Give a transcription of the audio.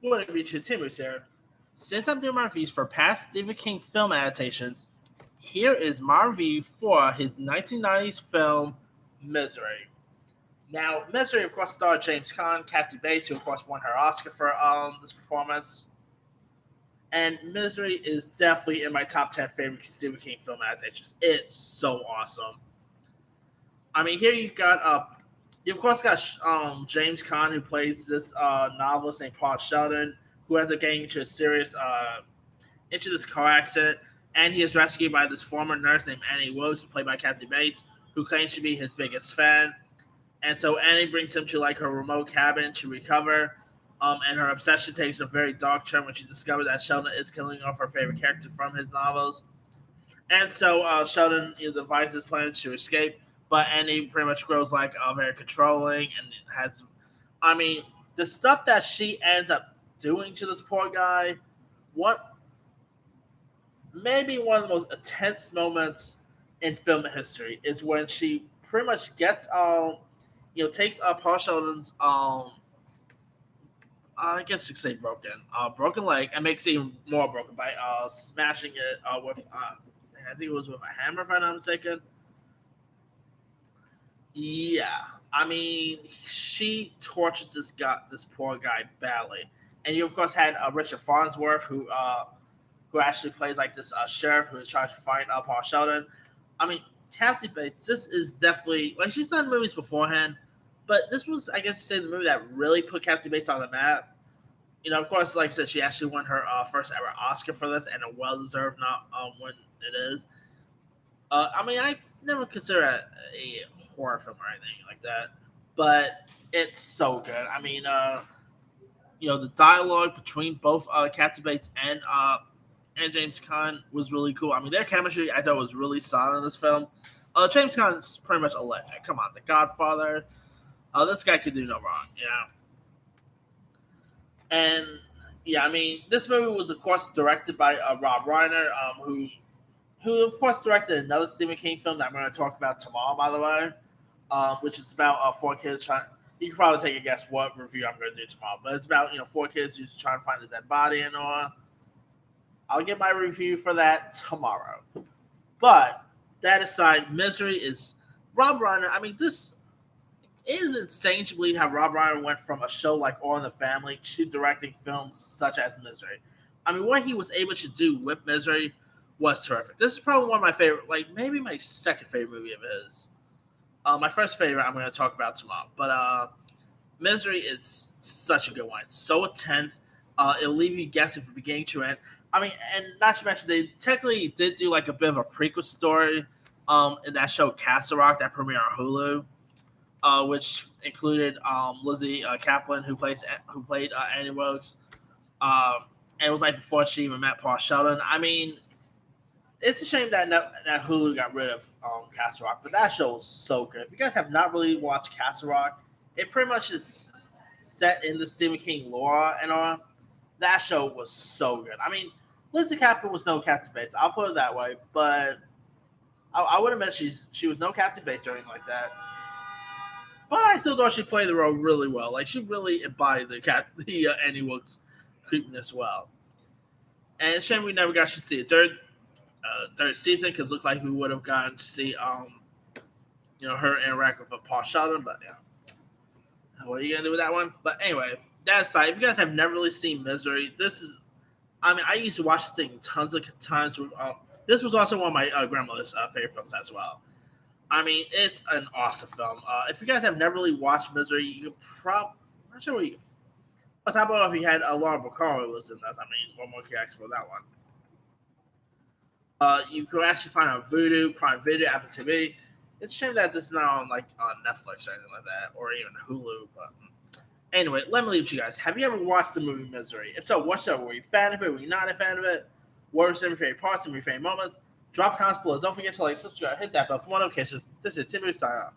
What have you Timus here? Since I'm doing my reviews for past Stephen King film adaptations, here is my review for his 1990s film Misery. Now, Misery, of course, starred James Caan, Kathy Bates, who of course won her Oscar for this performance. And Misery is definitely in my top 10 favorite Stephen King film adaptations. It's so awesome. I mean, here you of course got James Caan, who plays this novelist named Paul Sheldon, who ends up getting into this car accident, and he is rescued by this former nurse named Annie Wilkes, played by Kathy Bates, who claims to be his biggest fan. And so Annie brings him to like her remote cabin to recover. And her obsession takes a very dark turn when she discovers that Sheldon is killing off her favorite character from his novels. And so Sheldon devises plans to escape, but Annie pretty much grows like very controlling and has, I mean, the stuff that she ends up doing to this poor guy. What maybe one of the most intense moments in film history is when she pretty much gets takes Paul Sheldon's I guess you could say broken leg, and makes it even more broken by smashing it with I think it was with a hammer, if I'm not mistaken. Yeah, I mean, she tortures this poor guy badly, and you of course had Richard Farnsworth, who actually plays like this sheriff who is trying to find Paul Sheldon. I mean, Kathy Bates, this is definitely like she's done movies beforehand, but this was, I guess, you say the movie that really put Kathy Bates on the map. Of course, like I said, she actually won her first ever Oscar for this, and a well-deserved not win it is. I mean, I never consider it a horror film or anything like that, but it's so good. I mean, the dialogue between both Kathy Bates and James Caan was really cool. I mean, their chemistry I thought was really solid in this film. James Caan is pretty much a legend. Come on, The Godfather. This guy could do no wrong. And yeah, I mean, this movie was of course directed by Rob Reiner, who of course directed another Stephen King film that I'm going to talk about tomorrow, by the way, which is about four kids trying. You can probably take a guess what review I'm going to do tomorrow, but it's about four kids who's trying to find a dead body and all. I'll get my review for that tomorrow. But that aside, Misery is Rob Reiner. I mean, this is insane to believe how Rob Reiner went from a show like All in the Family to directing films such as Misery. I mean, what he was able to do with Misery was terrific. This is probably one of my favorite, like maybe my second favorite movie of his. My first favorite I'm going to talk about tomorrow. But Misery is such a good one. It's so intense. It'll leave you guessing from beginning to end. I mean, and not to mention, they technically did do like a bit of a prequel story in that show Castle Rock that premiered on Hulu. Which included Lizzie Kaplan, who played Annie Wilkes, and it was like before she even met Paul Sheldon. I mean, it's a shame that Hulu got rid of Castle Rock, but that show was so good. If you guys have not really watched Castle Rock, it pretty much is set in the Stephen King lore and all. That show was so good. I mean, Lizzie Kaplan was no Kathy Bates. I'll put it that way, but I would admit she was no Kathy Bates or anything like that. But I still thought she played the role really well. Like she really embodied the Annie Wilkes creepiness well. And it's a shame we never got to see a third season because it looked like we would have gotten to see her interact with Paul Sheldon. But what are you gonna do with that one? But anyway, that aside, if you guys have never really seen Misery, I used to watch this thing tons of times. This was also one of my grandmother's favorite films as well. I mean, it's an awesome film. If you guys have never really watched Misery, you probably not sure what you. On top of if you had Laura Bacaro was in that. I mean, what more can you ask for that one? You could actually find it on Vudu, Prime Video, Apple TV. It's a shame that this is not on on Netflix or anything like that, or even Hulu. But anyway, let me leave you guys. Have you ever watched the movie Misery? If so, what show? Were you a fan of it? Were you not a fan of it? What were some of your favorite parts, some of your favorite moments? Drop comments below. Don't forget to subscribe, hit that bell for more notifications. This is Tim signing off.